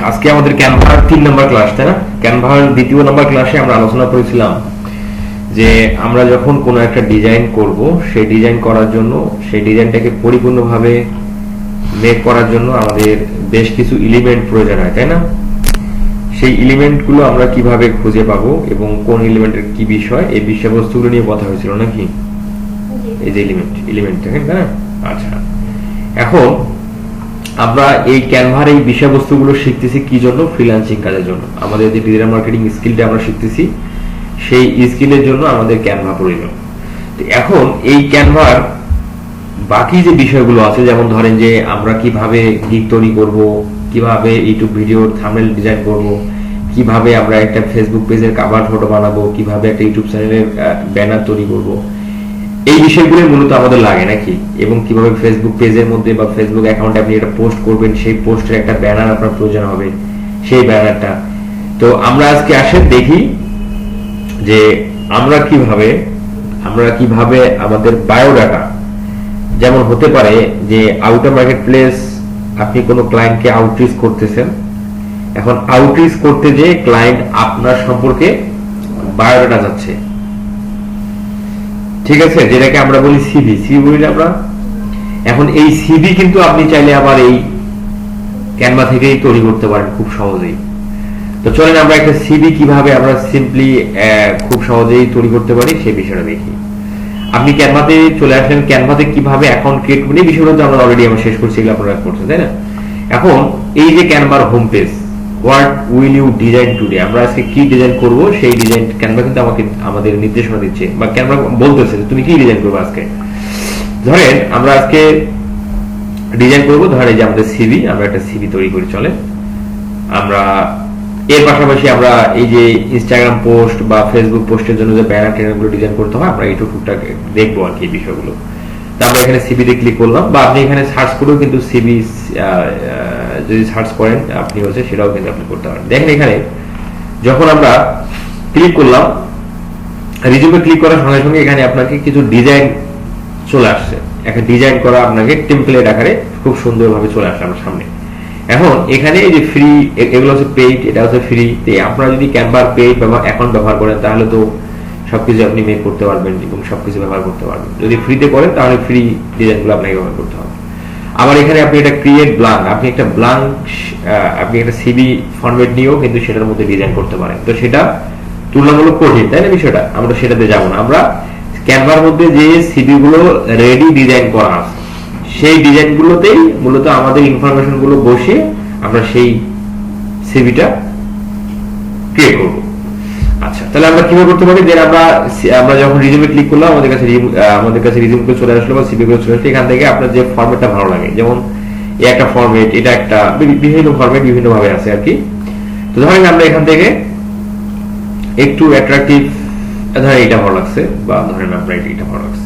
আজকে আমাদের ক্যানভার 3 number class, তাই না? ক্যানভার 2য় নাম্বার ক্লাসে আমরা আলোচনা করেছিলাম যে আমরা যখন কোনো একটা ডিজাইন করব, সেই ডিজাইন করার জন্য সেই ডিজাইনটাকে পরিপূর্ণভাবে মেক করার জন্য আমাদের বেশ কিছু এলিমেন্ট প্রয়োজন হয়, তাই না? সেই এলিমেন্টগুলো আমরা কিভাবে খুঁজে পাবো এবং কোন এলিমেন্টের কি বিষয়, এই বিষয়বস্তুগুলো নিয়ে কথা হয়েছিল নাকি? এই যে এলিমেন্ট দেখেন, তাই না? আচ্ছা, এখন আমরা এই ক্যানভার এই বিষয়বস্তুগুলো শিখতেছি কি জন্য? ফ্রিল্যান্সিং কাজের জন্য। আমাদের যে ডিজিটাল মার্কেটিং স্কিলটা আমরা শিখতেছি, সেই স্কিলের জন্য আমাদের ক্যানভা প্রয়োজন। এখন এই ক্যানভার বাকি যে বিষয়গুলো আছে, যেমন ধরেন যে আমরা কিভাবে গিগ তৈরি করব, কিভাবে ইউটিউব ভিডিওর থাম্বনেল ডিজাইন করব, কিভাবে আমরা একটা ফেসবুক পেজের কভার ফটো বানাবো, কিভাবে একটা ইউটিউব চ্যানেলের ব্যানার তৈরি করব, এই বিষয়গুলো মূলত আমাদের লাগে নাকি? এবং কিভাবে ফেসবুক পেজের মধ্যে বা ফেসবুক অ্যাকাউন্টে আপনি এটা পোস্ট করবেন, সেই পোস্টের একটা ব্যানার আপনার প্রয়োজন হবে, সেই ব্যানারটা। তো আমরা আজকে আসে দেখি যে আমরা কিভাবে আমাদের বায়োডাটা, যেমন হতে পারে যে আউটার মার্কেট প্লেস, আপনি কোনো ক্লায়েন্টকে আউটরিচ করতেছেন। এখন আউটরিচ করতে যে ক্লায়েন্ট আপনার সম্পর্কে বায়োডাটা যাচ্ছে, ঠিক আছে, যেটাকে আমরা বলি সিভি বলি আমরা। এখন এই সিভি কিন্তু আপনি চাইলে আবার এই ক্যানভা থেকেই তৈরি করতে পারেন খুব সহজেই। তো চলেন আমরা একটা সিভি কিভাবে আমরা সিম্পলি খুব সহজেই তৈরি করতে পারি সেই বিষয়টা দেখি। আপনি ক্যানভাতে চলে আসলেন, ক্যানভাতে কিভাবে অ্যাকাউন্ট ক্রিয়েট করবেন এই বিষয়গুলো আমরা অলরেডি আমরা শেষ করছি, এগুলো আপনারা করছেন, তাই না? এখন এই যে ক্যানভার home page, what will you design today, আমরা আজকে কি ডিজাইন করব সেই ডিজাইন ক্যানভা কিন্তু আমাদের নির্দেশনা দিচ্ছে, বা ক্যানভা বলতেছে তুমি কি ডিজাইন করবে আজকে। ধরেন আমরা আজকে ডিজাইন করব, ধরেন এই যে আমাদের সিভি, আমরা একটা সিভি তৈরি করি। চলে আমরা এর পাশাপাশি আমরা এই যে ইনস্টাগ্রাম পোস্ট বা ফেসবুক পোস্টের জন্য যে ব্যানার ট্যানারগুলো ডিজাইন করতে হয়, আমরা এইটুকু টুকটাক দেখবো আর কি এই বিষয়গুলো। তো আমরা এখানে সিভিতে ক্লিক করলাম, বা আপনি এখানে সার্চ করেও কিন্তু সিভি যদি সার্চ করেন আপনি হচ্ছে সেটাও কিন্তু আপনি করতে পারেন। দেখেন এখানে যখন আমরা ক্লিক করলাম, রিজিউমে ক্লিক করার সঙ্গে সঙ্গে এখানে আপনাকে কিছু ডিজাইন চলে আসছে, একটা ডিজাইন করা আপনাকে টেমপ্লেট আকারে খুব সুন্দরভাবে চলে আসছে আমার সামনে। এখন এখানে এই যে ফ্রি, এগুলো হচ্ছে পেইড, এটা হচ্ছে ফ্রি। আপনারা যদি ক্যানভার পেইড বা অ্যাকাউন্ট ব্যবহার করেন তাহলে তো সবকিছু আপনি মেক করতে পারবেন এবং সবকিছু ব্যবহার করতে পারবেন। যদি ফ্রিতে করেন তাহলে ফ্রি ডিজাইনগুলো আপনাকে ব্যবহার করতে হবে। আবার এখানে আপনি একটা ক্রিয়েট ব্ল্যাঙ্ক, আপনি একটা সিভি ফরম্যাট নিয়েও কিন্তু সেটার মধ্যে ডিজাইন করতে পারেন। তো সেটা তুলনামূলক কঠিন, তাই না বিষয়টা? আমরা সেটাতে যাবো না। আমরা ক্যানভার মধ্যে যে সিভি গুলো রেডি ডিজাইন করা আছে সেই ডিজাইনগুলোতেই মূলত আমাদের ইনফরমেশন গুলো বসে আমরা সেই সিভিটা ক্রিয়েট করব। আচ্ছা, তাহলে আমরা কিভাবে করতে পারি? যে আমরা যখন রিজিউমে ক্লিক করলাম, আমাদের কাছে রিজিউম গুলো চলে আসলো বা সিভি গুলো চলে আসলো। এখান থেকে আপনার যে ফরম্যাটটা ভালো লাগে, যেমন এই একটা ফরম্যাট, এটা একটা, বিভিন্ন ফরম্যাট বিভিন্ন ভাবে আছে আর কি। তো ধরেন আমরা এখান থেকে একটু অ্যাট্রাকটিভ, ধরেন এটা ভালো লাগছে, বা ধরেন আপনার এটা ভালো লাগছে,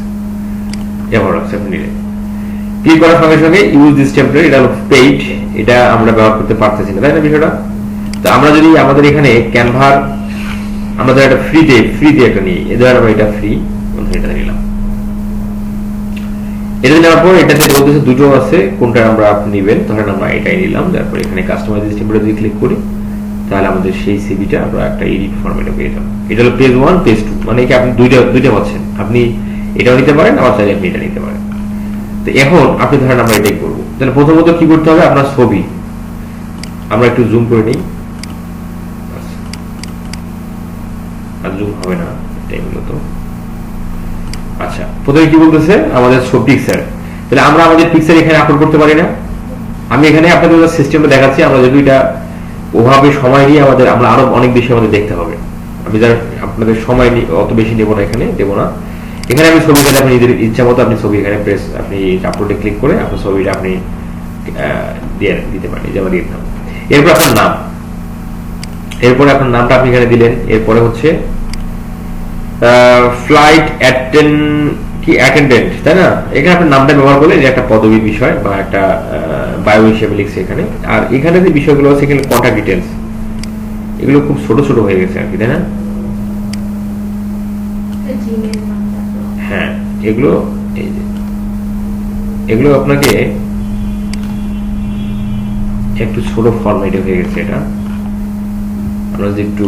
আপনি নিলেন। ক্লিক করার সঙ্গে সঙ্গে ইউজ দিস টেমপ্লেট, এটা হলো পেইড, এটা আমরা ব্যবহার করতে পারতেছি না, তাই না বিষয়টা? তো আমরা যদি আমাদের এখানে ক্যানভার আমাদের একটা ফ্রিতে একটা নিই, এদের আমরা এটা ফ্রি, এটা নিলাম। এটা নেওয়ার পর এটাতে বলতেছে দুটো আছে, কোনটা আমরা আপনি নেবেন। ধরেন আমরা এটাই নিলাম। তারপর এখানে কাস্টমাইজ দিস টেমপ্লেট যদি ক্লিক করি তাহলে আমাদের সেই সিভিটা আমরা একটা এডিট ফরম্যাটে পেয়ে যাবো। এটা হলো পেজ 1, পেজ 2, মানে কি আপনি দুইটা পাচ্ছেন। আপনি এটাও নিতে পারেন, আবার চাইলে আপনি এটা নিতে পারেন। তো এখন আপনি ধরেন আমরা এটাই করবো। তাহলে প্রথমত কি করতে হবে? আপনার ছবি আমরা একটু জুম করে নিই, আর জুম হবে না এটাই মূলত। আচ্ছা, প্রথমে কি বলতেছে? আমাদের পিকচার। তাহলে আমরা আমাদের পিকচার এখানে আপলোড করতে পারি না। আমি এখানে আপনাদের সিস্টেমে দেখাচ্ছি। আমরা যদি এটা ওভাবে সময় নিয়ে আমরা আরো অনেক বেশি আমাদের দেখতে হবে। আমি যারা আপনাদের সময় অত বেশি নেবো না, এখানে দেবো না। এখানে আমি ছবি, আপনি নিজের ইচ্ছা মতো আপনি ছবি এখানে আপনি আপলোডে ক্লিক করে আপনার ছবিটা আপনি দিতে পারেন, যেমন দিয়ে দিলাম। এরপর আপনার নাম, এরপরে আপনার নামটা আপনি এখানে দিলেন। এরপরে হচ্ছে ফ্লাইট অ্যাটেন্ডেন্ট, তাই না? এখানে আপনার নামটা ব্যবহার করলে যে একটা পদবীর বিষয় বা একটা বায়ো হিসেবে লিখছে এখানে। আর এখানে যে বিষয়গুলো আছে এখানে কন্টাক্ট ডিটেলস, এগুলো খুব ছোট ছোট হয়ে গেছে আর কি, তাই না? হ্যাঁ, এগুলো আপনাকে একটু ছোট ফরম্যাটে হয়ে গেছে এটা। আমরা যদি একটু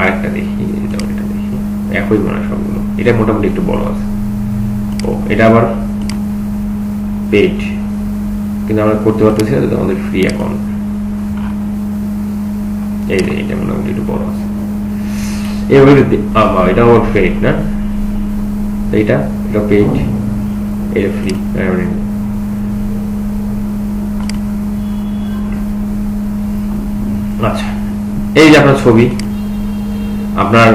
আরেকটা দেখি, এটা দেখি, একই মনে হয় সবগুলো। এটা মোটামুটি একটু বড় আছে। ও এটা আবার পেড, কিন্তু আমরা করতে পারতেছি না, আমাদের ফ্রি অ্যাকাউন্ট। এই যে এটা মোটামুটি একটু বড় আছে। এটা আবার পেড না, এটা পেড, এটা ফ্রি। আচ্ছা, এই যে আপনার ছবি, আপনার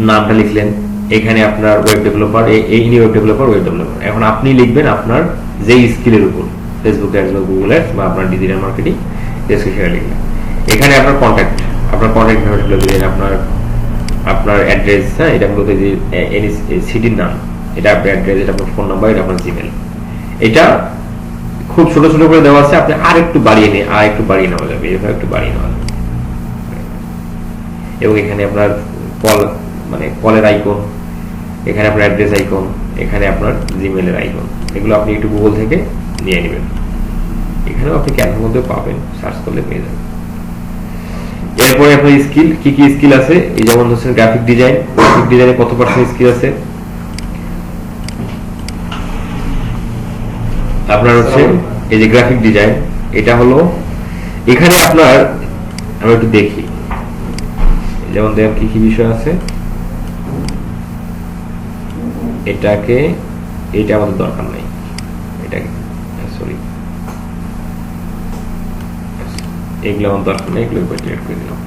নামটা লিখলেন, এখানে আপনার ওয়েব ডেভেলপার, এই ওয়েব ডেভেলপার। এখন আপনি লিখবেন আপনার যে স্কিলের উপর, ফেসবুক অ্যাডস বা গুগল অ্যাডস বা আপনার ডিজিটাল মার্কেটিং ডেসক্রিপশনে লিখলেন। এখানে আপনার কন্ট্যাক্ট ইনফরমেশন দিলেন, আপনার অ্যাড্রেস, হ্যাঁ, এটা মূলত যে সিটির নাম, এটা আপনার অ্যাড্রেস, এটা আপনার ফোন নাম্বার, এটা আপনার জিমেল। এটা খুব ছোট ছোট করে দেওয়া আছে, আপনি আর একটু বাড়িয়ে নেওয়া যাবে, এভাবে একটু বাড়িয়ে নেওয়া যাবে। এবং এখানে আপনার কলের আইকন, এখানে আপনার অ্যাড্রেস আইকন, এখানে আপনার জিমেলের আইকন, এগুলো আপনি একটু গুগল থেকে নিয়ে নেবেন। এখানেও আপনি ক্যানভার মধ্যে পাবেন, সার্চ করলে পেয়ে যাবেন। এরপরে আপনার স্কিল, কি কি স্কিল আছে, এই যেমন হচ্ছে গ্রাফিক ডিজাইনে কত পার্সেন্ট স্কিল আছে আপনার হচ্ছে এই যে গ্রাফিক ডিজাইন, এটা হলো এখানে আপনার, আমরা একটু দেখি, যেমন দেখেন কি কি বিষয় আছে। এটা আমাদের দরকার নাই, এটাকে সরি, এগুলো আমার দরকার নেই, এগুলো ডিলিট করে দিলাম।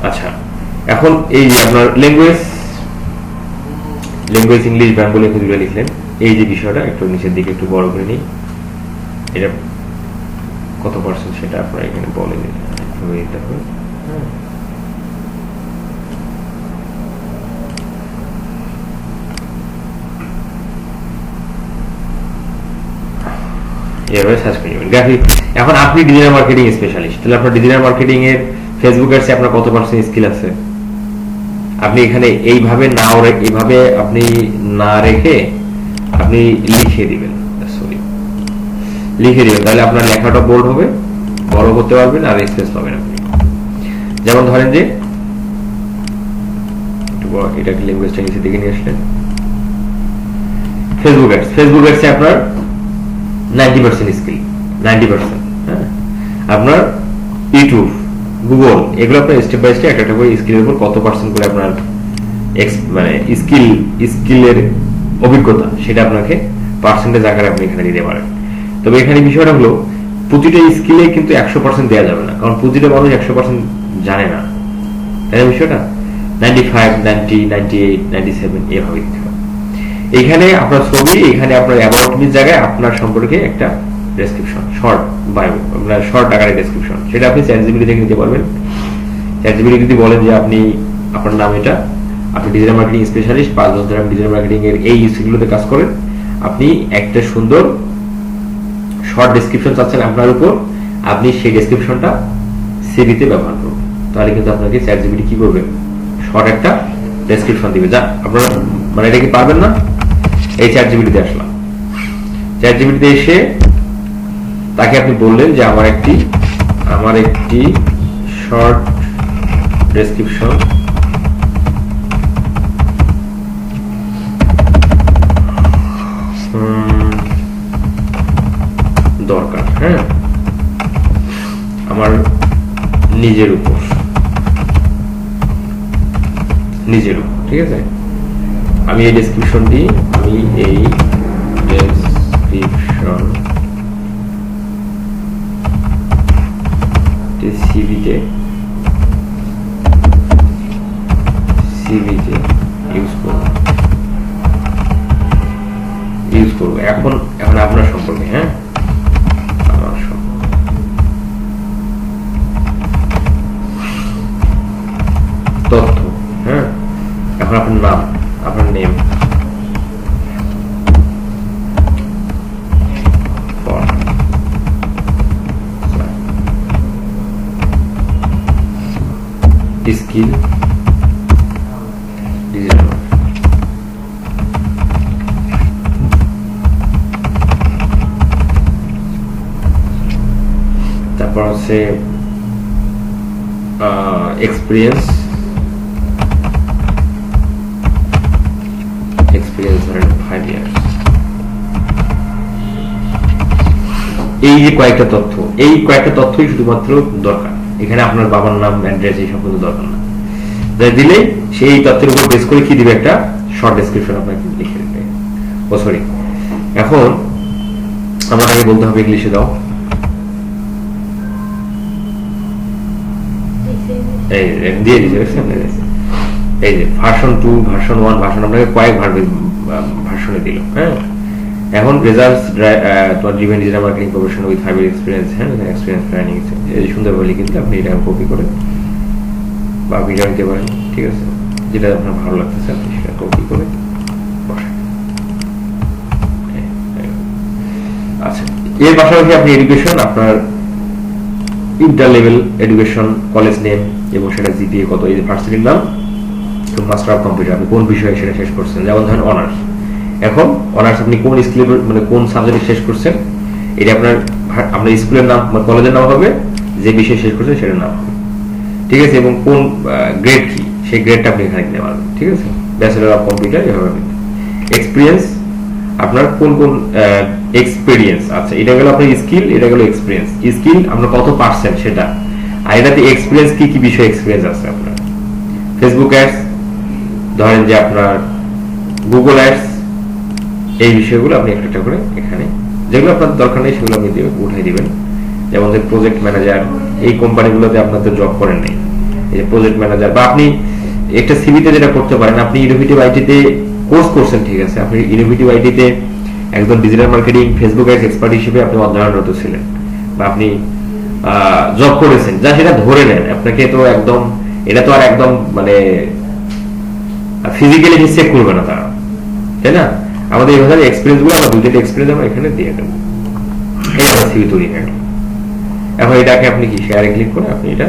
আচ্ছা, এখন এই যে আপনার ল্যাঙ্গুয়েজ ইংলিশ, বেঙ্গলি দুটো লিখলেন। এই যে বিষয়টা একটু নিচের দিকে একটু বড় করে নিই, এটা কত পার্সেন্ট সেটা আপনারা এখানে বলে দিন। এখন আপনি ডিজিটাল মার্কেটিং স্পেশালিস্ট, তাহলে আপনার ডিজিটাল মার্কেটিং এর ফেসবুক অ্যাডসে আপনার কত পার্সেন্ট স্কিল আছে, আপনি এখানে এইভাবে আপনি না রেখে আপনি লিখে দিবেন, তাহলে আপনার লেখাটা বোল্ড হবে, বড় করতে পারবেন, আর স্পেস পাবেন আপনি। যেমন ধরেন যে এটাকে ল্যাঙ্গুয়েজটা নিচে দিকে নিয়ে আসলেন, ফেসবুক অ্যাডসে আপনার 90% স্কিল, 90%, হ্যাঁ। আপনার ইউটিউব, গুগল, এগুলো আপনার স্টেপ বাই স্টেপ একটা করে স্কিলের উপর কত পার্সেন্ট করে আপনার স্কিলের অভিজ্ঞতা, সেটা আপনাকে পার্সেন্টেজ আকারে আপনি এখানে দিতে পারেন। তবে এখানে বিষয়টা হলো প্রতিটা স্কিলে কিন্তু 100% দেওয়া যাবে না, কারণ প্রতিটা মানুষ 100% জানে না, তাই না? বিষয়টা 95, 90, 98, 97 এভাবে দিতে হবে। এখানে আপনার ছবি, এখানে আপনার অ্যাবাউট মি জায়গায় আপনার সম্পর্কে একটা ডেসক্রিপশন, শর্ট বায়ো, আপনার শর্ট আকারে ডেসক্রিপশন, সেটা আপনি চ্যাটজিপিটি থেকে নিতে পারবেন। চ্যাটজিপিটি যদি বলেন যে আপনার নাম এটা, আপনি ডিজিটাল মার্কেটিং স্পেশালিস্ট, 5 বছর ধরে ডিজিটাল মার্কেটিং এর এই স্কিলগুলোতে কাজ করেন, আপনি একটা সুন্দর শর্ট ডেসক্রিপশন চাচ্ছেন আপনার উপর, আপনি সেই ডেসক্রিপশনটা সিভিতে ব্যবহার করুন, তাহলে কিন্তু আপনাকে চ্যাটজিপিটি কি করবে, শর্ট একটা ডেসক্রিপশন দিবে। যা আপনারা মানে এটা কি পারবেন না, এই চ্যাটজিপিটিতে আসলাম, চ্যাটজিপিটিতে এসে তাকে আপনি বললেন যে আমার একটি শর্ট ডেসক্রিপশন দরকার, হ্যাঁ, আমার নিজের উপর, ঠিক আছে। আমি এই ডেসক্রিপশনটি সিভিতে ইউজ করবো। এখন আপনার সম্পর্কে, হ্যাঁ, আমার তথ্য, হ্যাঁ, এখন আপনার নাম, আপনার নেম, স্কিল, তারপর হচ্ছে এক্সপিরিয়েন্স ধরেন 5 ইয়ার্স। এই যে কয়েকটা তথ্যই শুধুমাত্র দরকার, এখানে আপনার বাবার নাম, অ্যাড্রেস এই সব কিছু দরকার না। দিলে সেই তথ্যের উপর বেস করে কি দিবে, একটা শর্ট ডেসক্রিপশন আপনাকে লিখে দিবে। সরি, এখন আমাকে বলতে হবে ইংলিশে দাও। এই দিয়ে দিয়েছে, এই যে ভার্সন 2, ভার্সন 1, ভার্সন আপনাকে কয়েক ভার্সনে দিল। হ্যাঁ, এখন রেজাল্টস তোমার driven digital marketing professional with 5 year experience. হ্যাঁ, এক্সপিরিয়েন্স ট্রেনিং এই সুন্দরভাবে কিন্তু আপনি এটা কপি করে বা ভিডিও নিতে পারেন। ঠিক আছে, যেটা আপনার ভালো লাগতেছে আপনি সেটা কপি করে বসান। আচ্ছা, এর পাশাপাশি আপনি এডুকেশন, আপনার inter level education, college name এবং সেটা জিপিএ কত, এই যে ভার্সিটির নাম, মাস্টার অফ কম্পিউটার আপনি কোন বিষয়ে সেটা শেষ করছেন। যেমন ধরেন অনার্স, এখন অনার্স আপনি কোন স্কুলে মানে কোন সাবজেক্টে শেষ করছেন, এটা আপনার স্কুলের নাম বা কলেজের নাম হবে, যে বিষয়ে শেষ করছেন সেটার নাম হবে। ঠিক আছে, এবং কোন গ্রেড কি সেই গ্রেডটা আপনি এখানে দিতে পারবেন। ঠিক আছে, ব্যাচেলর অফ কম্পিউটার এভাবে। এক্সপিরিয়েন্স, আপনার কোন কোন এক্সপিরিয়েন্স, আচ্ছা এটা গেল আপনার স্কিল, এটা গেল এক্সপিরিয়েন্স। স্কিল আপনার কত পার্সেন্ট সেটা, আর এটাতে এক্সপিরিয়েন্স কি কি বিষয়ে এক্সপিরিয়েন্স আছে আপনার। ফেসবুক অ্যাডস, ধরেন যে আপনার গুগল অ্যাডস, এই বিষয়গুলো আপনি একটা করে এখানে, যেগুলো আপনার দরকার নেই সেগুলো আপনি উঠাই দিবেন। যেমন প্রজেক্ট ম্যানেজার, এই কোম্পানিগুলোতে আপনার তো জব করেন নাই, এই যে প্রজেক্ট ম্যানেজার, বা আপনি একটা সিভিতে যেটা করতে পারেন, আপনি ইনোভেটিভ আইটিতে কোর্স করছেন। ঠিক আছে, আপনি ইনোভেটিভ আইটিতে একজন digital marketing Facebook ads expert হিসেবে আপনি অধ্যয়নরত ছিলেন, বা আপনি জব করেছেন, যা সেটা ধরে নেন। আপনাকে তো একদম এটা তো আর একদম মানে ফিজিক্যালি চেক করবে না তারা, তাই না? আমাদের এইভাবে এক্সপিরিয়েন্স গুলো আমরা দুইটা এক্সপিরিয়েন্স আমরা এখানে দিয়ে দেবো। এই আমার সিভি তৈরি হয়ে গেল। এখন এটাকে আপনি কি শেয়ারে ক্লিক করে আপনি এটা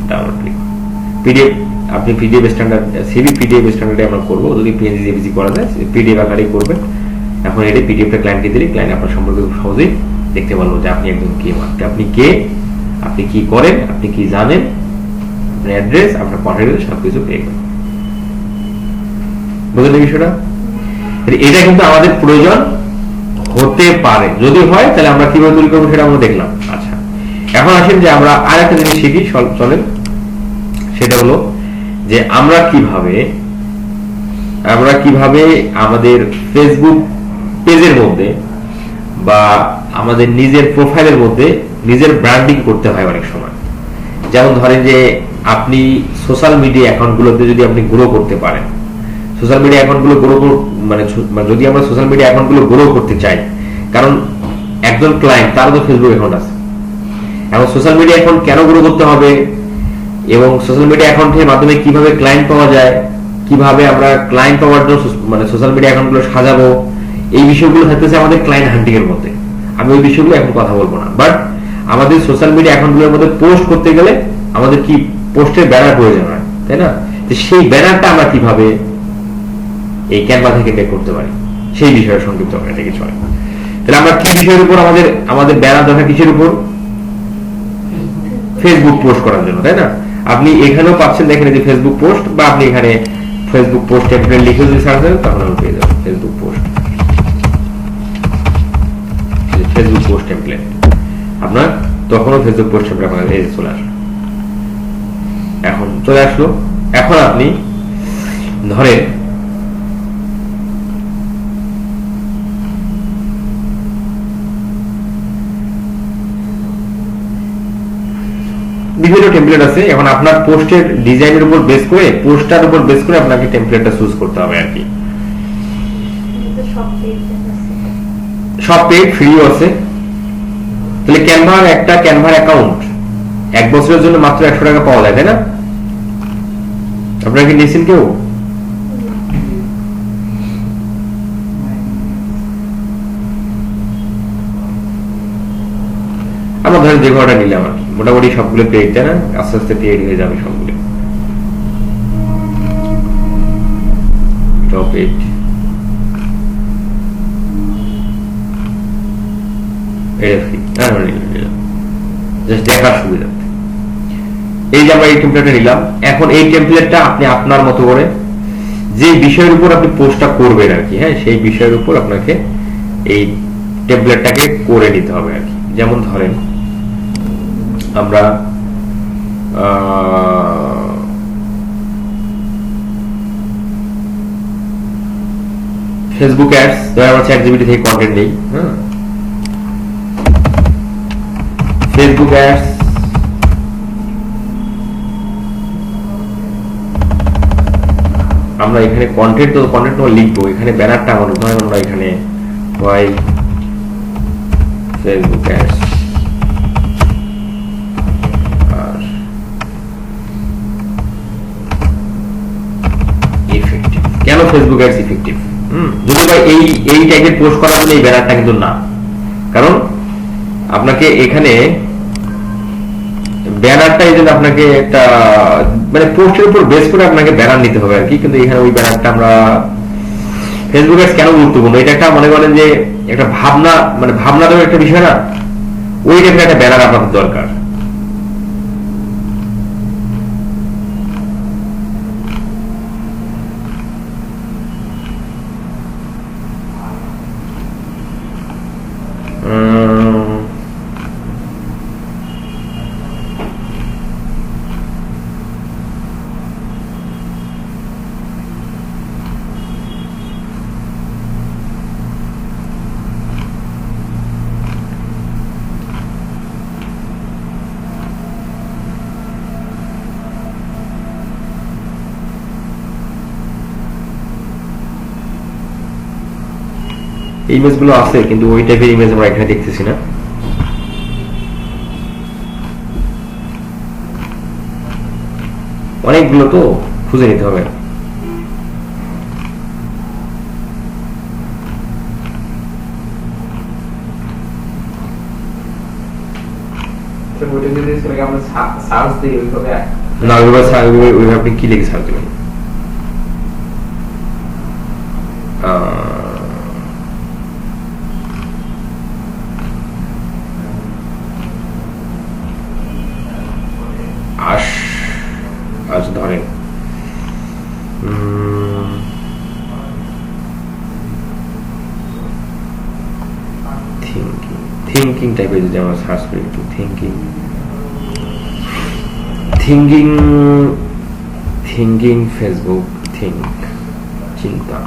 ডাউনলোড ক্লিক পিডিএফ, আপনি পিডিএফ স্ট্যান্ডার্ড সিভি পিডিএফ স্ট্যান্ডার্ডে আমরা করবো, যদি পিএনজি জেপিজি করা যায় পিডিএফ আকারে করবেন। এখন এটা পিডিএফটা ক্লায়েন্টকে দিলে ক্লায়েন্ট আপনার সম্পর্কে খুব সহজেই দেখতে পারবো যে আপনি একদম কে, আপনি কে, আপনি কি করেন, আপনি কি জানেন, আপনার অ্যাড্রেস, আপনার কন্ট্যাক্ট সবকিছু পেয়ে গেল। বুঝলেন বিষয়টা? এটা কিন্তু আমাদের প্রয়োজন হতে পারে, যদি হয় তাহলে আমরা কিভাবে তৈরি করবো সেটা আমরা দেখলাম। আচ্ছা, এখন আসেন যে আমরা আর একটা জিনিস শিখি, চলেন, সেটা হলো যে আমরা কিভাবে আমাদের ফেসবুক পেজের মধ্যে বা আমাদের নিজের প্রোফাইলের মধ্যে নিজের ব্র্যান্ডিং করতে হয় অনেক সময়। যেমন ধরেন যে আপনি সোশ্যাল মিডিয়া অ্যাকাউন্টগুলোতে যদি আপনি গ্রো করতে পারেন, সোশ্যাল মিডিয়া অ্যাকাউন্টগুলো গ্রো মানে যদি আমরা সোশ্যাল মিডিয়া অ্যাকাউন্টগুলো গ্রো করতে চাই, কারণ একজন ক্লায়েন্ট তারও তো ফেসবুক অ্যাকাউন্ট আছে। এখন সোশ্যাল মিডিয়া অ্যাকাউন্ট কেন গ্রো করতে হবে এবং সোশ্যাল মিডিয়া অ্যাকাউন্টের মাধ্যমে কিভাবে ক্লায়েন্ট পাওয়া যায়, কিভাবে আমরা ক্লায়েন্ট পাওয়ার জন্য মানে সোশ্যাল মিডিয়া অ্যাকাউন্টগুলো সাজাবো, এই বিষয়গুলো থাকতেছে আমাদের ক্লায়েন্ট হান্টিং এর মধ্যে। আমি ওই বিষয়গুলো এখন কথা বলবো না, বাট আমাদের সোশ্যাল মিডিয়া অ্যাকাউন্টগুলোর মধ্যে পোস্ট করতে গেলে আমাদের কি পোস্টের ব্যানার প্রয়োজন হয়, তাই না? সেই ব্যানারটা আমরা কিভাবে এই ক্যানভা থেকে বের করতে পারি সেই বিষয়ে সংক্ষিপ্ত করে এটা কিছু হয়। তাহলে আমরা কি বিষয়ের উপর আমাদের ব্যানার দরকার, কিসের উপর? ফেসবুক পোস্ট করার জন্য, তাই না? আপনি এখানেও পাচ্ছেন, দেখেন যে ফেসবুক পোস্ট, বা আপনি এখানে ফেসবুক পোস্ট টেমপ্লেট লিখে যদি সার্চ করেন তখন আপনি পেয়ে যাবেন ফেসবুক পোস্ট টেমপ্লেট। আপনার তখনও ফেসবুক পোস্ট টেমপ্লেট আপনার এই চলে আসবে, এখন চলে আসলো। এখন আপনি ধরেন বিভিন্ন টেমপ্লেট আছে। এখন আপনার পোস্টের ডিজাইনের উপর বেস করে, পোস্টার উপর বেস করে আপনাকে টেমপ্লেটটা চুজ করতে হবে আর কি। সব পেড ফ্রিও আছে। তাহলে ক্যানভার অ্যাকাউন্ট 1 বছরের জন্য মাত্র 100 টাকা পাওয়া যায়, তাই না? আপনারা কি নিয়েছেন কেউ? আমরা ধরেন যে ঘরটা নিলাম আর কি, মোটামুটি সবগুলো পেড, তাই না? আস্তে আস্তে পেড হয়ে যাবে সবগুলো। টপ 8 এটা ফ্রি, জাস্ট দেখার সুবিধা। এই যে আমরা এই টেমপ্লেটটা নিলাম, এখন এই টেমপ্লেটটা আপনি আপনার মতো করে যে বিষয়ের উপর আপনি পোস্টটা করবেন আর কি, হ্যাঁ, সেই বিষয়ের উপর আপনাকে এই টেমপ্লেটটাকে করে নিতে হবে আর কি। যেমন ধরেন আমরা ফেসবুক অ্যাডস, ধরে আমরা চ্যাটজিপিটি থেকে কন্টেন্ট নেই, হ্যাঁ, ফেসবুক অ্যাডস আমরা এখানে কন্টেন্ট লিখবো, এখানে ব্যানারটা আমরা এখানে ওয়াই ফেসবুক অ্যাডস আর ইফেক্টিভ। কেন ফেসবুক অ্যাডস ইফেক্টিভ? যদি ভাই এই টাইপের পোস্ট করার জন্য এই ব্যানারটা কিন্তু না, কারণ আপনাকে এখানে ব্যানারটা এই জন্য আপনাকে একটা মানে পোস্টের উপর বেস করে আপনাকে ব্যানার নিতে হবে আর কি। কিন্তু এখানে ওই ব্যানারটা আমরা ফেসবুক অ্যাডস কেন গুরুত্বপূর্ণ, এটা একটা মনে করেন যে একটা ভাবনা, মানে ভাবনা দেওয়ার একটা বিষয় না, ওই টাইপের একটা ব্যানার আপনাদের দরকার। ইমেজগুলো আছে কিন্তু ওই টাইপের ইমেজ আমরা এখানে দেখতেছি না। অনেকগুলো তো খুঁজে নিতে হবে। না ওইভাবে আপনি কি লিখে সার্চ দেবেন? ধরেন থিঙ্কিং টাইপের যদি আমরা সার্চ করি, একটু থিঙ্কিং ফেসবুক চিন্তা,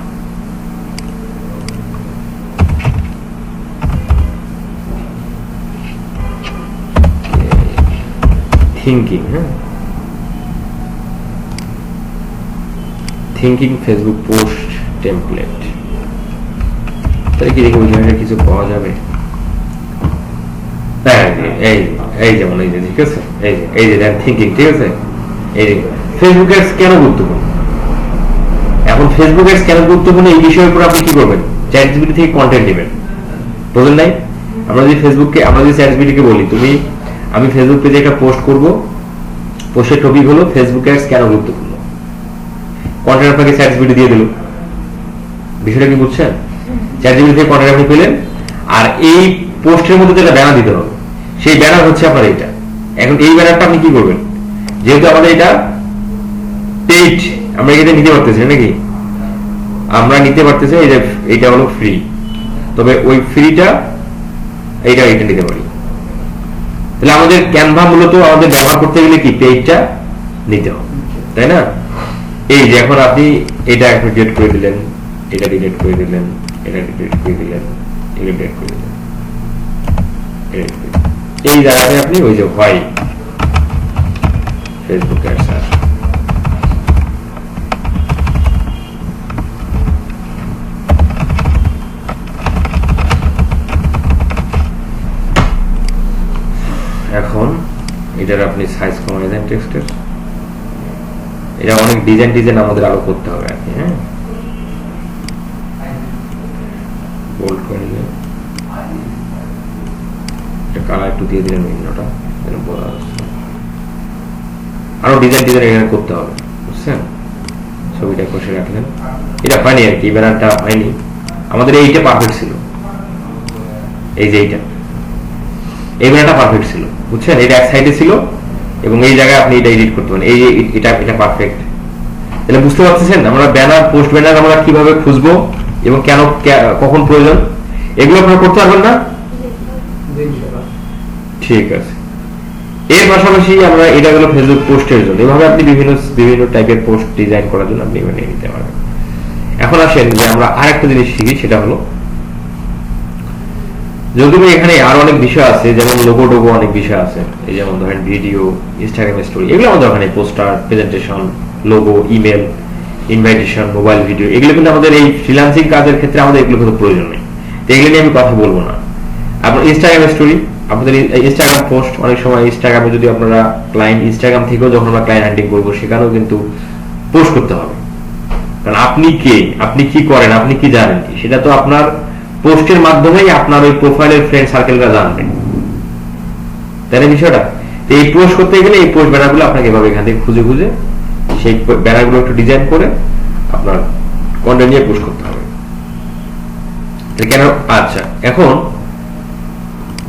থিঙ্কিং, হ্যাঁ, থিঙ্কিং ফেসবুক পোস্ট টেমপ্লেট। তাহলে কি দেখি ওই জায়গায় কিছু পাওয়া যাবে? এই যেমন এই যে, ঠিক আছে, এই যে থিঙ্কিং, ঠিক আছে। এই যে ফেসবুক অ্যাডস কেন গুরুত্বপূর্ণ, এখন ফেসবুক অ্যাডস কেন গুরুত্বপূর্ণ এই বিষয়ের উপর আপনি কি করবেন? চ্যাটজিপিটি থেকে কন্টেন্ট নেবেন, বুঝলেন নাই? আমরা যদি চ্যাটজিপিটিকে বলি আমি ফেসবুক পেজে একটা পোস্ট করব, পোস্টের টপিক হলো ফেসবুক অ্যাডস কেন গুরুত্বপূর্ণ, কন্টেন্ট আপনাকে চ্যাটজিপিটি দিয়ে দিল। বিষয়টা কি বুঝছেন? চ্যাটজিপিটি থেকে কন্টেন্ট আপনি পেলেন, আর এই পোস্টের মধ্যে যেটা ব্যানার দিতে হবে, সেই ব্যানার হচ্ছে আপনার এইটা। এখন এই ব্যানারটা আপনি কি করবেন? যেহেতু আমাদের এটা পেইড, আমরা এটা নিতে পারতেছি নাকি? আমরা নিতে পারতেছি, এই যে এটা হলো ফ্রি, তবে ওই ফ্রিটা এইটা নিতে পারি। তাহলে আমাদের ক্যানভা মূলত আমাদের ব্যবহার করতে গেলে কি পেইডটা নিতে হবে, তাই না? এই যে এখন আপনি এটা একটা ডিলিট করে দিলেন, এটা ডিলিট করে দিলেন, এটা ডিলিট করে দিলেন, এটা ডিলিট করে দিলেন, এই জায়গায় আপনি ওই যে হোয়াই ফেসবুক অ্যাডস এখন এটার আপনি সাইজ কমাই দেন টেক্সটের। এটা অনেক ডিজাইন আমাদের আরো করতে হবে আর কি, হ্যাঁ, বোল্ড করে দিলেন, কালার একটু দিয়ে দিলেন, বিভিন্নটা আরো ডিজাইন এখানে করতে হবে, বুঝছেন? ছবিটা কষে রাখলেন, এটা হয়নি আর কি, ব্যানারটা হয়নি আমাদের, এইটা পারফেক্ট ছিল, এই যে এই ব্যানারটা পারফেক্ট ছিল। বুঝছেন? এটা এক সাইডে ছিল এবং এই জায়গায় আপনি এটা এডিট করতে পারেন। এই যে এটা এটা পারফেক্ট। তাহলে বুঝতে পারছেন আমরা ব্যানার, পোস্ট ব্যানার আমরা কিভাবে খুঁজবো এবং কেন কখন প্রয়োজন, এগুলো আপনারা করতে পারবেন না? ঠিক আছে। এর পাশাপাশি আমরা এটা গেল ফেসবুক পোস্টের জন্য। এভাবে আপনি বিভিন্ন বিভিন্ন টাইপের পোস্ট ডিজাইন করার জন্য আপনি এভাবে নিতে পারবেন। এখন আসেন যে আমরা আরেকটা জিনিস শিখি, সেটা হলো যদিও এখানে আরো অনেক বিষয় আছে, যেমন লোগো টোগো অনেক বিষয় আছে, এই যেমন ধরেন ভিডিও, ইনস্টাগ্রাম স্টোরি, এগুলো আমাদের ওখানে poster, presentation, logo, email, invitation, mobile video, এগুলো কিন্তু আমাদের এই ফ্রিল্যান্সিং কাজের ক্ষেত্রে আমাদের এগুলো কিন্তু প্রয়োজন নেই। তো এগুলো নিয়ে আমি কথা বলবো না। আপনার ইনস্টাগ্রাম স্টোরি, আপনাদের ইনস্টাগ্রাম পোস্ট, অনেক সময় ইনস্টাগ্রামে যদি আপনারা ক্লায়েন্ট, ইনস্টাগ্রাম থেকেও যখন আমরা ক্লায়েন্ট হান্টিং করবো সেখানেও কিন্তু পোস্ট করতে হবে। কারণ আপনি কে, আপনি কি করেন, আপনি কি জানেন, সেটা তো আপনার পোস্টের মাধ্যমেই আপনার ওই প্রোফাইলের ফ্রেন্ড সার্কেলরা জানবে, তাই না বিষয়টা? তো এই পোস্ট করতে গেলে এই পোস্ট ব্যানারগুলো আপনাকে এভাবে এখান থেকে খুঁজে খুঁজে সেই ব্যানারগুলো একটু ডিজাইন করে আপনার কন্টেন্ট নিয়ে পোস্ট করতে হবে। কেন? আচ্ছা, এখন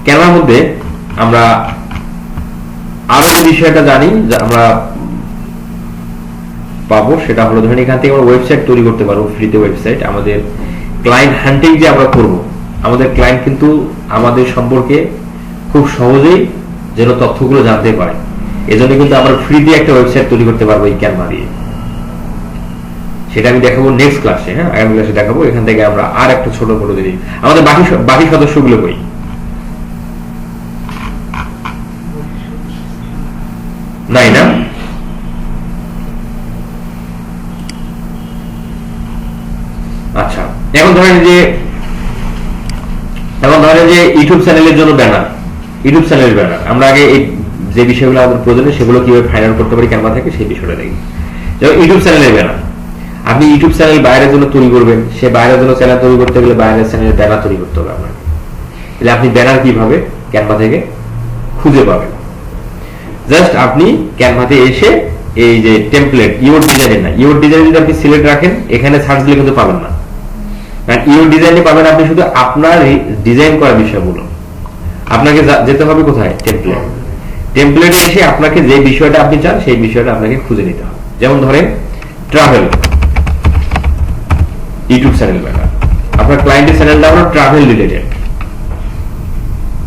ক্যানভার মধ্যে আমরা আরো যে বিষয়টা জানি আমরা পাবো, সেটা হলো ধরেন এখান থেকে আমরা ওয়েবসাইট তৈরি করতে পারবো, ফ্রিতে ওয়েবসাইট। আমাদের ক্লায়েন্ট হান্টিং যে আমরা করব, আমাদের ক্লায়েন্ট কিন্তু আমাদের সম্পর্কে খুব সহজেই যেন তথ্যগুলো জানতে পারে, এজন্য কিন্তু আমরা ফ্রিতে একটা ওয়েবসাইট তৈরি করতে পারবো এই ক্যানভা দিয়ে। সেটা আমি দেখাবো নেক্সট ক্লাসে। হ্যাঁ, আগামী ক্লাসে দেখাবো। এখান থেকে আমরা আর একটা ছোট করে দিই আমাদের বাকি সদস্যগুলো কই নাই না? আচ্ছা, এখন ধরেন যে ইউটিউব চ্যানেলের জন্য ব্যানার, ইউটিউব চ্যানেলের ব্যানার আমরা আগে এই যে বিষয়গুলো আমাদের প্রয়োজন সেগুলো কিভাবে ফাইনাল করতে পারি ক্যানভা থেকে, সেই বিষয়টা দেখি। যেমন ইউটিউব চ্যানেলের ব্যানার, আপনি ইউটিউব চ্যানেল বাইরের জন্য তৈরি করবেন, সে বাইরের জন্য চ্যানেল তৈরি করতে গেলে বাইরের চ্যানেলের ব্যানার তৈরি করতে হবে আপনাকে। তাহলে আপনি ব্যানার কিভাবে ক্যানভা থেকে খুঁজে পাবেন? জাস্ট আপনি ক্যানভাতে এসে এই যে টেমপ্লেট, ইওর ডিজাইনের না, ইওর ডিজাইন যদি আপনি সিলেক্ট রাখেন এখানে সার্চ দিলে কিন্তু পাবেন না। কারণ ইওর ডিজাইনে পাবেন আপনি শুধু আপনার ডিজাইন করা বিষয়গুলো। আপনাকে যেতে হবে কোথায়? টেমপ্লেট। টেমপ্লেটে এসে আপনাকে যে বিষয়টা আপনি চান সেই বিষয়টা আপনাকে খুঁজে নিতে হবে। যেমন ধরেন ট্রাভেল, ইউটিউব চ্যানেল ব্যানার, আপনার ক্লায়েন্টের চ্যানেলটা হলো ট্রাভেল রিলেটেড,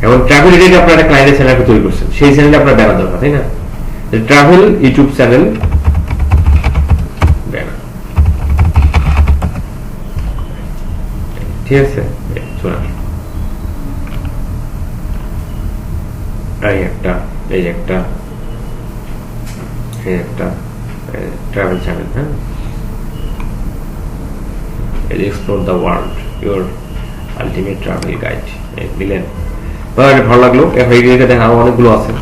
এবং ট্রাভেল রিলেটেড আপনার একটা ক্লায়েন্টের চ্যানেল তৈরি করছেন, সেই চ্যানেলে আপনার ব্যানার দরকার, তাই না? ট্রাভেল ইউটিউব চ্যানেল ব্যানার, ঠিক আছে? শোনা এই একটা, এই একটা, এই একটা ট্রাভেল চ্যানেল। হ্যাঁ, explore the world, your ultimate travel guide দিলেন। ভালো লাগলো। দেখেন আরো অনেকগুলো আছে,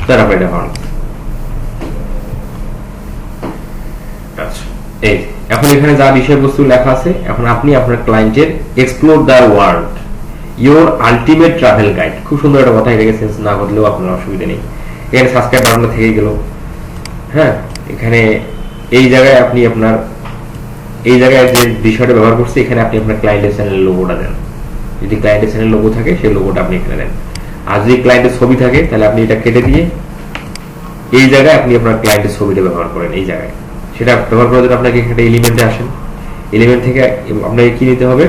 তারা এটা ভালো। আচ্ছা, এই এখন এখানে যা বিষয়বস্তু লেখা আছে, এখন আপনি আপনার ক্লায়েন্টের explore the world, your ultimate travel guide, খুব সুন্দর একটা কথা, এটাকে সেন্স না করলেও আপনার অসুবিধা নেই। এখানে সাবস্ক্রাইব বাটনটা থেকে গেল। হ্যাঁ, এখানে এই জায়গায় আপনি আপনার এই জায়গায় যে বিষয়টা ব্যবহার করছে, এখানে আপনি আপনার ক্লায়েন্টের চ্যানেলের লোগোটা দেন। যদি ক্লায়েন্টের চ্যানেল লোগো থাকে সেই লোগোটা আপনি এখানে দেন। আর যদি ক্লায়েন্টের ছবি থাকে তাহলে আপনি এটা কেটে দিয়ে এই জায়গায় আপনি আপনার ক্লায়েন্টের ছবিটা ব্যবহার করেন। এই জায়গায় সেটা ব্যবহার করার জন্য আপনাকে এখানে এলিমেন্টে আসেন। এলিমেন্ট থেকে আপনাকে কি নিতে হবে?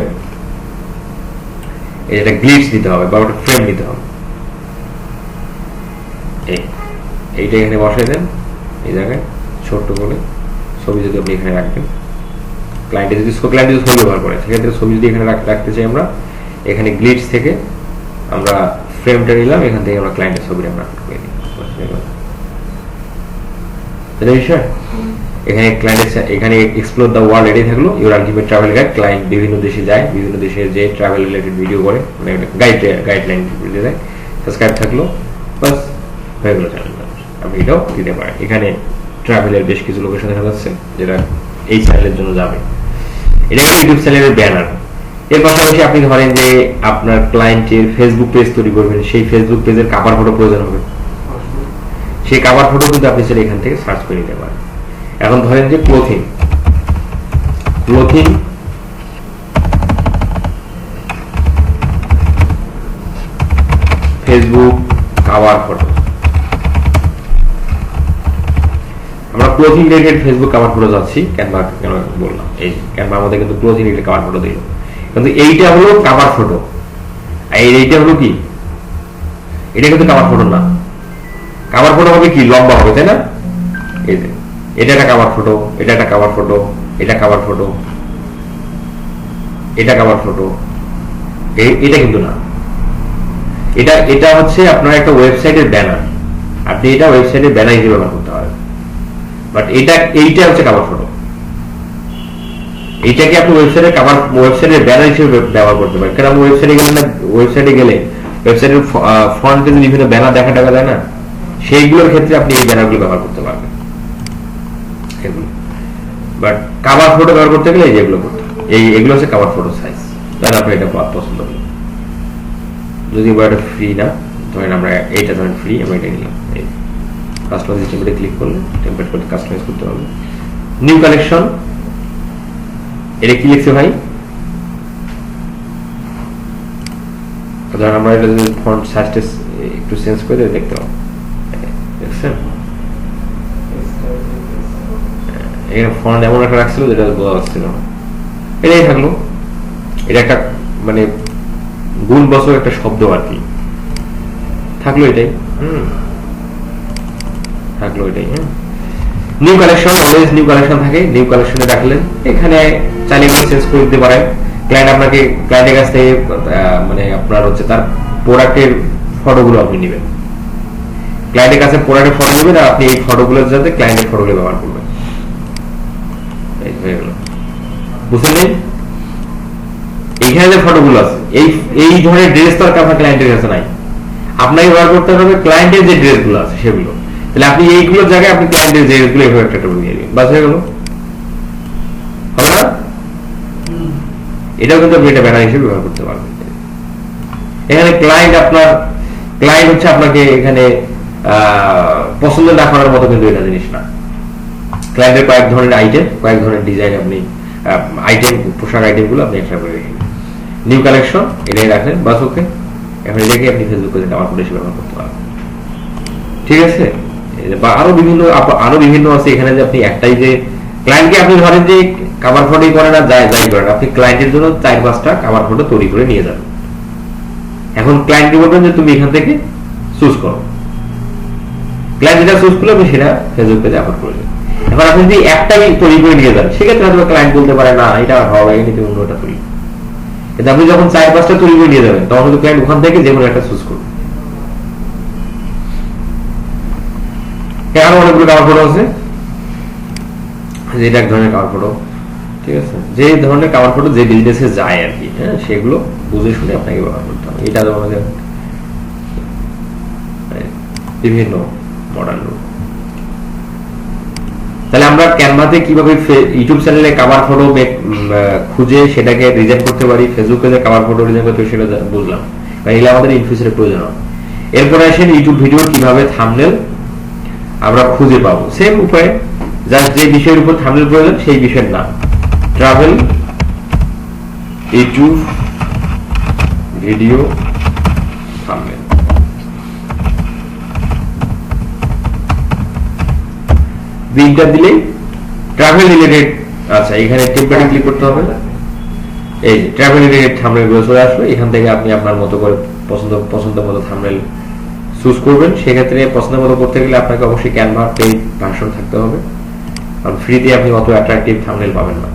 এটা গ্লিপস দিতে হবে বা একটা ফ্রেম নিতে হবে। এইটা এখানে বসাই দেন, এই জায়গায় ছোট্ট করে ছবি যদি আপনি এখানে রাখবেন, ক্লায়েন্টে যদি ছবি ব্যবহার করে সেক্ষেত্রে ছবি যদি এখানে রাখতে চাই আমরা, এখানে গ্লিপস থেকে আমরা ফ্রেমটা নিলাম, এখান থেকে আমরা ক্লায়েন্টের ছবিটা আমরা করে নিই। বিষয় এখানে ক্লায়েন্টের এখানে এক্সপ্লোর দ্য ওয়ার্ল্ড এটাই থাকলো, your ultimate travel guide. Client বিভিন্ন দেশে যায়, বিভিন্ন দেশের যে ট্রাভেল রিলেটেড ভিডিও করে, মানে গাইডলাইন ভিডিও দেয়। সাবস্ক্রাইব থাকলো, বাস হয়ে গেল চ্যানেল। আপনি এটাও দিতে পারেন। এখানে ট্রাভেলের বেশ কিছু লোকেশন দেখা যাচ্ছে যেটা এই চ্যানেলের জন্য যাবে। এটা হলো ইউটিউব চ্যানেলের ব্যানার। এর পাশাপাশি আপনি ধরেন যে আপনার ক্লায়েন্টের ফেসবুক পেজ তৈরি করবেন, সেই ফেসবুক পেজের কভার ফটো প্রয়োজন হবে, সেই কভার ফটো কিন্তু আপনি সেটা এখান থেকে সার্চ করে নিতে পারেন। এখন ধরেন যে ক্লোথিং ফেসবুক কভার ফটো। আমরা closing related Facebook cover photo যাচ্ছি, ক্যানভা কেন বললাম, এই ক্যানভা আমাদের কিন্তু ক্লোজিং রিলেটেড কভার ফটো দিল, কিন্তু এইটা হলো কভার ফটো, আর এইটা হলো কি, এটা কিন্তু কভার ফটো না। কভার ফটো হবে কি, লম্বা হবে, তাই না? এই যে এটা একটা কভার ফটো, এটা একটা কভার ফটো, এটা কভার ফটো, এটা কভার ফটো, এটা কিন্তু না। এটা হচ্ছে আপনার একটা ওয়েবসাইটের ব্যানার, আপনি এটা ওয়েবসাইটের ব্যানার হিসেবে ব্যবহার করতে পারেন, বাট এইটা হচ্ছে কভার ফটো। এইটাকে আপনি ওয়েবসাইটের ব্যানার হিসেবে ব্যবহার করতে পারেন। কারণ ওয়েবসাইটে গেলে ওয়েবসাইটের ফ্রন্ট পেজে বিভিন্ন ব্যানার দেখা যায় না, সেইগুলোর ক্ষেত্রে আপনি এই ব্যানারগুলো ব্যবহার করতে পারবেন এগুলো। বাট কভার ফটো ব্যবহার করতে গেলে যেগুলো করতে, এগুলো হচ্ছে কভার ফটো সাইজ। তাহলে আপনি এটা পছন্দ করবেন, যদি এটা ফ্রি না, ধরেন আমরা এইটা ধরেন ফ্রি, আমরা এটা নিলাম, এই কাস্টমাইজ টেমপ্লেটে ক্লিক করলে টেমপ্লেট করতে কাস্টমাইজ করতে হবে। নিউ কালেকশন, এটা কি লিখছে ভাই? ধরেন আমরা এটা যদি ফন্ট সাইজটা একটু চেঞ্জ করে দেখতে পাবো, দেখছেন এখানে ফন্ট এমন একটা রাখছিল যেটা বোঝা যাচ্ছিল না, এটাই থাকলো। এটা একটা মানে গুণ বছর একটা শব্দ আর কি থাকলো, এটাই থাকলো, এটাই। New collection, always new collection থাকে, নিউ কালেকশনে রাখলেন, এখানে চাইলে চেঞ্জ করে দিতে পারেন। ক্লায়েন্টের কাছ থেকে মানে আপনার হচ্ছে তার প্রোডাক্টের ফটোগুলো আপনি নেবেন, ক্লায়েন্টের কাছে প্রোডাক্টের ফটো নেবেন, আর আপনি এই ফটোগুলোর সাথে ক্লায়েন্টের ফটোগুলো ব্যবহার করবেন। এই হয়ে গেল, বুঝলেন? এইখানে যে ফটোগুলো আছে, এই ধরনের ড্রেস তো আর আপনার ক্লায়েন্টের কাছে নাই, আপনাকে ব্যবহার করতে হবে ক্লায়েন্টের যে ড্রেসগুলো আছে সেগুলো। তাহলে আপনি এইগুলোর জায়গায় আপনি ক্লায়েন্টের ড্রেসগুলো এইভাবে একটা দিয়ে দিবেন, বাস হয়ে গেল, হবে না? এটাও কিন্তু আপনি এটা ব্যানার হিসেবে ব্যবহার করতে পারবেন। এখানে ক্লায়েন্ট হচ্ছে আপনাকে এখানে পছন্দ না করার মতো কিন্তু এটা জিনিস না। ক্লায়েন্টের কয়েক ধরনের আইটেম, কয়েক ধরনের ডিজাইন আপনি পোশাক আইটেমগুলো আপনি একটা করে রেখে নিউ কালেকশন এটাই রাখলেন, বাস ওকে। এখন এটাকে আপনি ফেসবুকে কভার ফটো হিসেবে ব্যবহার করতে পারবেন, ঠিক আছে? বা আরো বিভিন্ন আছে এখানে, যে আপনি একটাই যে ক্লায়েন্টকে আপনি ধরেন যে কভার ফটো করেন না, যাই করেন, আপনি ক্লায়েন্টের জন্য 4-5টা কভার ফটো তৈরি করে নিয়ে যাবেন। এখন ক্লায়েন্টকে বলবেন যে তুমি এখান থেকে চুজ করো, ক্লায়েন্ট যেটা চুজ করলে আপনি সেটা ফেসবুক পেজে আপলোড করে দেবেন। এখন আপনি যদি একটাই তৈরি করে নিয়ে যান, সেক্ষেত্রে হয়তো ক্লায়েন্ট বলতে পারে না এটা ভালো লাগেনি, তুমি অন্যটা তৈরি। কিন্তু আপনি যখন 4-5টা তৈরি করে নিয়ে যাবেন, তখন কিন্তু ক্লায়েন্ট ওখান থেকে যে কোনো একটা চুজ করবে। আরো অনেকগুলো কভার ফটো আছে, যেটা এক ধরনের কভার ফটো, ঠিক আছে? যে ধরনের কভার ফটো যে বিজনেসে যায় আর কি, হ্যাঁ, সেগুলো বুঝে শুনে আপনাকে ব্যবহার করতে হবে। এটা তো আমাদের বিভিন্ন মডার্ন রূপ। তাহলে আমরা ক্যানভাতে কিভাবে ইউটিউব চ্যানেলে কভার ফটো খুঁজে সেটাকে ডিজাইন করতে পারি, ফেসবুকে যে কভার ফটো ডিজাইন করতে সেটা বুঝলাম, এগুলো আমাদের ইন ফিউচারে প্রয়োজন হবে। এরপরে আসেন ইউটিউব ভিডিও কিভাবে থাম্বনেল আমরা খুঁজে পাবো। সেম উপায়ে, জাস্ট যে বিষয়ের উপর থাম্বনেল প্রয়োজন সেই বিষয়ের নাম, ট্রাভেল ইউটিউব ভিডিও থাম্বনেল। লিংকটা দিলেই ট্রাভেল রিলেটেড, আচ্ছা এখানে টেমপ্লেটে ক্লিক করতে হবে, এই যে ট্রাভেল রিলেটেড থাম্বনেল গুলো চলে আসবে। এখান থেকে আপনি আপনার মতো করে পছন্দ মতো থাম্বনেল চুজ করবেন। সেক্ষেত্রে পছন্দ মতো করতে গেলে আপনাকে অবশ্যই ক্যানভা পেইড ভার্সন থাকতে হবে, কারণ ফ্রিতে আপনি অত অ্যাট্রাকটিভ থাম্বনেল পাবেন না।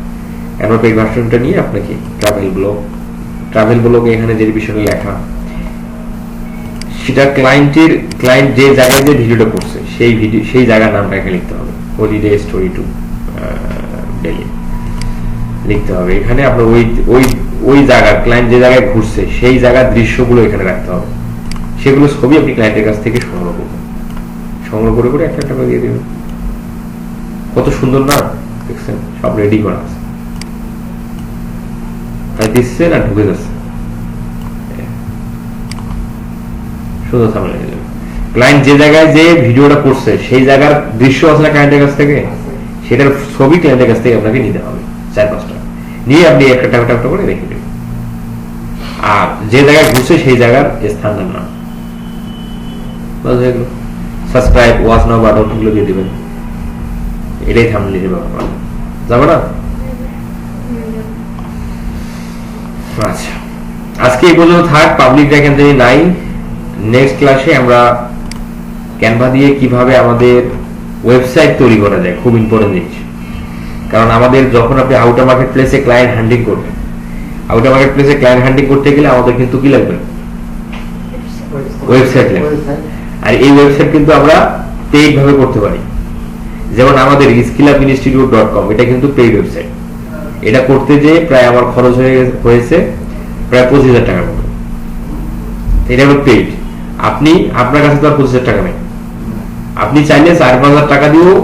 ক্যানভা পেইড ভার্সনটা নিয়ে আপনাকে ট্রাভেল ব্লগে এখানে যে বিষয়টা লেখা, সেটা ক্লায়েন্ট যে জায়গায় যে ভিডিওটা করছে সেই জায়গার নামটা এখানে লিখতে হবে, হলিডে স্টোরি টু ডেলি লিখতে হবে। এখানে আপনার ওই জায়গার ক্লায়েন্ট যে জায়গায় ঘুরছে সেই জায়গার দৃশ্যগুলো এখানে রাখতে হবে। সেগুলো ছবি আপনি ক্লায়েন্টের কাছ থেকে সংগ্রহ করে একটা করে দিয়ে দেবেন। কত সুন্দর না, দেখছেন? সব রেডি করা আছে, দিচ্ছে না ঢুকে যাচ্ছে, সুন্দর থাম্বনেল হয়ে যাবে। ক্লায়েন্ট যে জায়গায় যে ভিডিওটা করছে সেই জায়গার দৃশ্য আছে না ক্লায়েন্টের কাছ থেকে, সেটার ছবি ক্লায়েন্টের কাছ থেকে আপনাকে নিতে হবে 4-5টা, নিয়ে আপনি একটা করে রেখে দেবেন। আর যে জায়গায় ঘুরছে সেই জায়গার স্থানের নাম, বাস হয়ে গেল। সাবস্ক্রাইব, ওয়াচ নাও বাটন গুলো দিয়ে দিবেন, এটাই থাম্বনেইলের ব্যাপার, যাবে না? আচ্ছা, আজকে এই পর্যন্ত থাক, পাবলিক ভ্যাকেন্সি নাই। নেক্সট ক্লাসে আমরা ক্যানভা দিয়ে কিভাবে আমাদের ওয়েবসাইট তৈরি করা যায়, খুব ইম্পর্টেন্ট জিনিস। কারণ আমাদের যখন আপনি আউটার মার্কেট প্লেসে ক্লায়েন্ট হ্যান্ডলিং করবেন, আউটার মার্কেট প্লেসে ক্লায়েন্ট হ্যান্ডলিং করতে গেলে আমাদের কিন্তু কি লাগবে? ওয়েবসাইট লাগবে। আর এই ওয়েবসাইট কিন্তু আমরা পেইড ভাবে করতে পারি। যেমন আমাদের skillup.institute.com, এটা কিন্তু পেইড ওয়েবসাইট। এটা করতে যে প্রায় আমার খরচ হয়েছে প্রায় 25,000 টাকার মতো। এটা হলো পেইড। আপনি আপনার কাছে তো আর 25,000 টাকা নেই, আপনি চাইলে 4-5,000 টাকা দিয়েও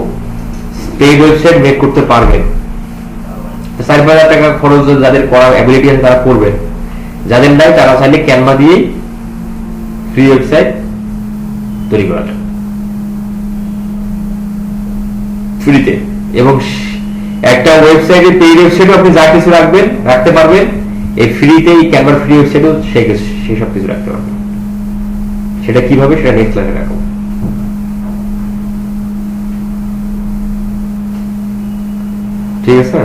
পেইড ওয়েবসাইট মেক করতে পারবেন। 4-5,000 টাকা খরচ যাদের করার অ্যাবিলিটি আছে তারা করবেন, যাদের নাই তারা চাইলে ক্যানভা দিয়ে ফ্রি ওয়েবসাইট তৈরি করা যায় ফ্রিতে। এবং একটা ওয়েবসাইটে পেইড ওয়েবসাইটও আপনি যা কিছু রাখতে পারবেন, এই ফ্রিতে এই ক্যানভার ফ্রি ওয়েবসাইটও সেই সব কিছু রাখতে পারবেন। সেটা কিভাবে, সেটা নেক্সট ক্লাসে রাখবো। ঠিক আছে,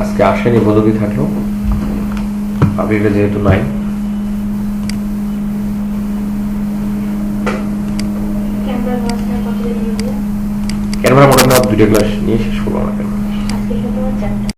আজকে আসেনি বদলি থাকলো, পাবলিকটা যেহেতু নাই। ক্যানভার মোটামুটি 2টা ক্লাস নিয়ে শেষ করবো আমরা।